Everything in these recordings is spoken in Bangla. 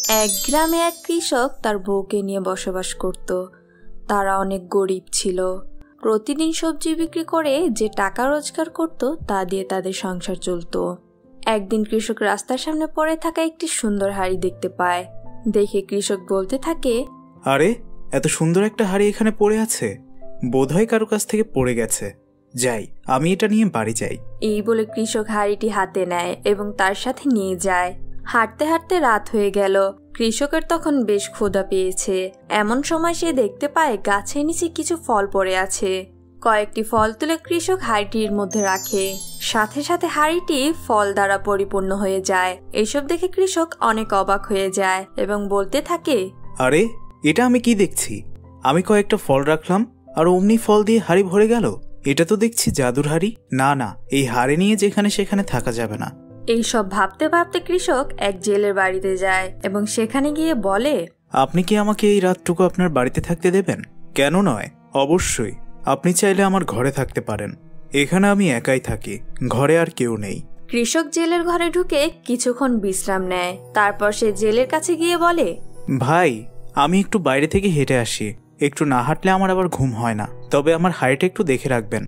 এক গ্রামে এক কৃষক তার বউকে নিয়ে বসবাস করত। তারা অনেক গরিব ছিল। প্রতিদিন সবজি বিক্রি করে যে টাকা রোজগার করত তা দিয়ে তাদের সংসার চলত। একদিন কৃষক রাস্তার সামনে পড়ে থাকা একটি সুন্দর হাড়ি দেখতে পায়। দেখে কৃষক বলতে থাকে, আরে, এত সুন্দর একটা হাড়ি এখানে পড়ে আছে, বোধহয় কারো কাছ থেকে পড়ে গেছে। যাই, আমি এটা নিয়ে বাড়ি যাই। এই বলে কৃষক হাড়িটি হাতে নেয় এবং তার সাথে নিয়ে যায়। হাঁটতে হাঁটতে রাত হয়ে গেল। কৃষকের তখন বেশ ক্ষুধা পেয়েছে। এমন সময় সে দেখতে পায় গাছের নিচে কিছু ফল পড়ে আছে। কয়েকটি ফল তুলে কৃষক হাড়িটির মধ্যে রাখে। সাথে সাথে হাড়িটি ফল দ্বারা পরিপূর্ণ হয়ে যায়। এসব দেখে কৃষক অনেক অবাক হয়ে যায় এবং বলতে থাকে, আরে, এটা আমি কি দেখছি? আমি কয়েকটা ফল রাখলাম আর অমনি ফল দিয়ে হাড়ি ভরে গেল। এটা তো দেখছি জাদুর হাড়ি। না না, এই হাড়ি নিয়ে যেখানে সেখানে থাকা যাবে না। এইসব ভাবতে ভাবতে কৃষক এক জেলের বাড়িতে যায় এবং সেখানে গিয়ে বলে, আপনি কি আমাকে এই রাতটুকু আপনার বাড়িতে থাকতে দেবেন? কেন নয়, অবশ্যই। আপনি চাইলে আমার ঘরে থাকতে পারেন। এখানে আমি একাই থাকি, ঘরে আর কেউ নেই। কৃষক জেলের ঘরে ঢুকে কিছুক্ষণ বিশ্রাম নেয়। তারপর সে জেলের কাছে গিয়ে বলে, ভাই, আমি একটু বাইরে থেকে হেঁটে আসি। একটু না হাঁটলে আমার আবার ঘুম হয় না। তবে আমার হাড়িটা একটু দেখে রাখবেন।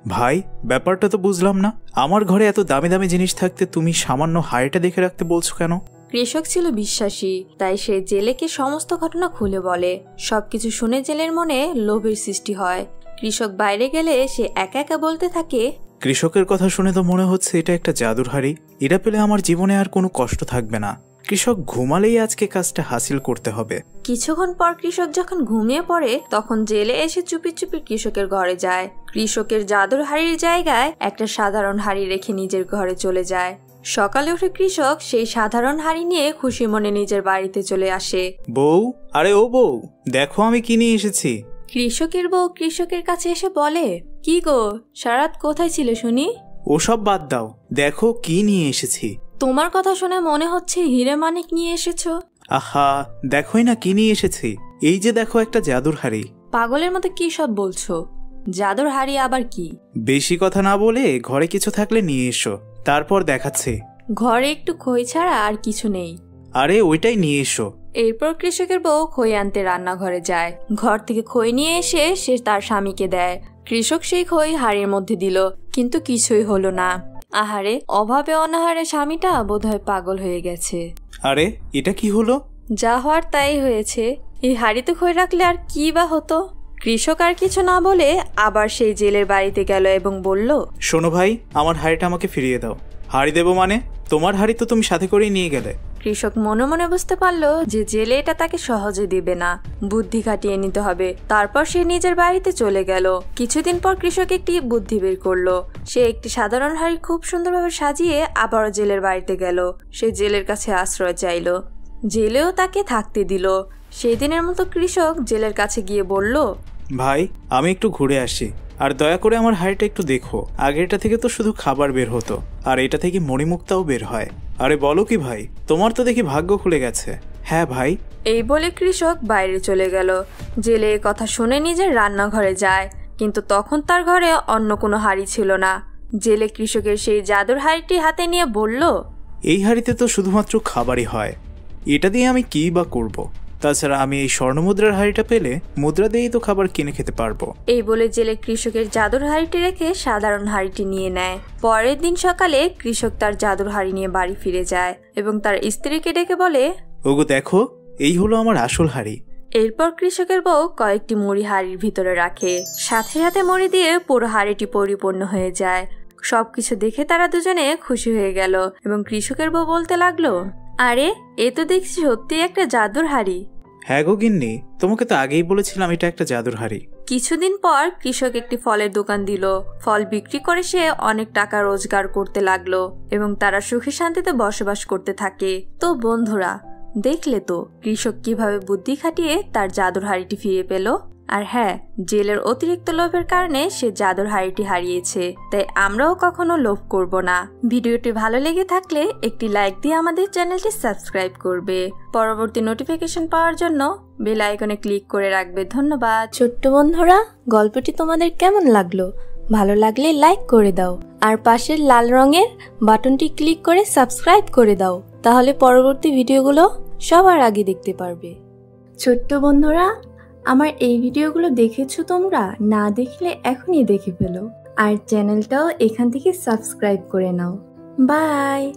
ভাই, ব্যাপারটা তো বুঝলাম না। আমার ঘরে এত দামি দামি জিনিস থাকতে তুমি সামান্য হাড়িটা দেখে রাখতে বলছো কেন? কৃষক ছিল বিশ্বাসী, তাই সে জেলেকে সমস্ত ঘটনা খুলে বলে। সবকিছু শুনে জেলের মনে লোভের সৃষ্টি হয়। কৃষক বাইরে গেলে সে একা একা বলতে থাকে, কৃষকের কথা শুনে তো মনে হচ্ছে এটা একটা জাদুর হাড়ি। এটা পেলে আমার জীবনে আর কোনো কষ্ট থাকবে না। কৃষক ঘুমালেই আজকে কাজটা হাসিল করতে হবে। কিছুক্ষণ পর কৃষক যখন ঘুমিয়ে পড়ে তখন জেলে এসে চুপি চুপি কৃষকের ঘরে যায়। কৃষকের জাদুর হাড়ির জায়গায় একটা সাধারণ হাড়ি রেখে নিজের ঘরে চলে যায়। সকালে উঠে কৃষক সেই সাধারণ হাড়ি নিয়ে খুশি মনে নিজের বাড়িতে চলে আসে। বউ, আরে ও বউ, দেখো আমি কি নিয়ে এসেছি। কৃষকের বউ কৃষকের কাছে এসে বলে, কি গো, সারাত কোথায় ছিলে শুনি? ওসব বাদ দাও, দেখো কি নিয়ে এসেছি। তোমার কথা শুনে মনে হচ্ছে হিরে মানিক নিয়ে এসেছো। আহা, দেখোই না কি নিয়ে এসেছি। এই যে দেখো, একটা জাদুর হাড়ি। পাগলের মতো কি সব বলছো? জাদুর হাড়ি আবার কি? বেশি কথা না বলে ঘরে কিছু থাকলে নিয়ে এসো, তারপর দেখাচ্ছি। ঘরে একটু খই ছাড়া আর কিছু নেই। আরে, ওইটাই নিয়ে এসো। এরপর কৃষকের বউ খই আনতে রান্নাঘরে যায়। ঘর থেকে খই নিয়ে এসে সে তার স্বামীকে দেয়। কৃষক সেই খই হাড়ির মধ্যে দিল, কিন্তু কিছুই হলো না। আহারে, অভাবে অনাহারে স্বামীটা বোধহয় পাগল হয়ে গেছে। আরে, এটা কি হলো? যা হওয়ার তাই হয়েছে। এই হাড়িতে খই রাখলে আর কি বা হতো? কৃষক আর কিছু না বলে আবার সেই জেলের বাড়িতে গেল এবং বলল, শোনো ভাই, আমার হাড়িটা আমাকে ফিরিয়ে দাও। হাড়ি দেবো মানে? তোমার হাড়ি তো তুমি সাথে করেই নিয়ে গেলে। কৃষক মনে মনে বুঝতে পারলো যে জেলে এটা তাকে সহজে দিবে না, বুদ্ধি খাটিয়ে নিতে হবে। তারপর সে নিজের বাড়িতে চলে গেল। কিছুদিন পর কৃষক একটি বুদ্ধি বের করলো। সে একটি সাধারণ হাড়ি খুব সুন্দরভাবে সাজিয়ে আবারও জেলের বাড়িতে গেল। সে জেলের কাছে আশ্রয় চাইল। জেলেও তাকে থাকতে দিল। সেই দিনের মতো কৃষক জেলের কাছে গিয়ে বলল, ভাই, আমি একটু ঘুরে আসি, আর দয়া করে আমার হাড়িটা একটু দেখো। আগেরটা থেকে তো শুধু খাবার বের হতো, আর এটা থেকে মণিমুক্তাও বের হয়। আরে বলো কি ভাই, তোমার তো দেখি ভাগ্য খুলে গেছে। হ্যাঁ ভাই। এই বলে কৃষক বাইরে চলে গেল। জেলে এই কথা শুনে নিজের রান্নাঘরে যায়, কিন্তু তখন তার ঘরে অন্য কোনো হাড়ি ছিল না। জেলে কৃষকের সেই জাদুর হাড়িটি হাতে নিয়ে বলল, এই হাড়িতে তো শুধুমাত্র খাবারই হয়, এটা দিয়ে আমি কি বা করব? তাছাড়া আমি এই স্বর্ণমুদ্রার হাড়িটা পেলে মুদ্রা দিয়েই তো খাবার কিনে খেতে পারবো। এই বলে জেলে কৃষকের জাদুর হাড়িটি রেখে সাধারণ হাড়িটি নিয়ে নেয়। পরের দিন সকালে কৃষক তার জাদুর হাড়ি নিয়ে বাড়ি ফিরে যায় এবং তার স্ত্রীকে ডেকে বলে, ওগো দেখো, এই হলো আমার আসল হাড়ি। এরপর কৃষকের বউ কয়েকটি মুড়ি হাড়ির ভিতরে রাখে। সাথে সাথে মুড়ি দিয়ে পুরো হাড়িটি পরিপূর্ণ হয়ে যায়। সবকিছু দেখে তারা দুজনে খুশি হয়ে গেল এবং কৃষকের বউ বলতে লাগলো, আরে, এ তো দেখছি সত্যি একটা জাদুর হাড়ি। হ্যাঁ গো গিন্নি, তোমাকে তো আগেই বলেছিলাম এটা একটা জাদুর হাড়ি। কিছুদিন পর কৃষক একটি ফলের দোকান দিল। ফল বিক্রি করে সে অনেক টাকা রোজগার করতে লাগলো এবং তারা সুখে শান্তিতে বসবাস করতে থাকে। তো বন্ধুরা, দেখলে তো কৃষক কিভাবে বুদ্ধি খাটিয়ে তার জাদুর হাড়িটি ফিরে পেল। আর হ্যাঁ, জেলের অতিরিক্ত লোভের কারণে সে জাদুর হাড়িটি হারিয়েছে। তাই আমরাও কখনো লোভ করব না। ভিডিওটি ভালো লেগে থাকলে একটি লাইক দিয়ে আমাদের চ্যানেলটি সাবস্ক্রাইব করবে। পরবর্তী নোটিফিকেশন পাওয়ার জন্য বেল আইকনে ক্লিক করে রাখবে। ধন্যবাদ। ছোট্ট বন্ধুরা, গল্পটি তোমাদের কেমন লাগলো? ভালো লাগলে লাইক করে দাও আর পাশের লাল রঙের বাটনটি ক্লিক করে সাবস্ক্রাইব করে দাও। তাহলে পরবর্তী ভিডিওগুলো সবার আগে দেখতে পারবে। ছোট্ট বন্ধুরা, আমার এই ভিডিওগুলো দেখেছো তোমরা? না দেখলে এখনই দেখে ফেলো, আর চ্যানেলটাও এখান থেকে সাবস্ক্রাইব করে নাও। বাই।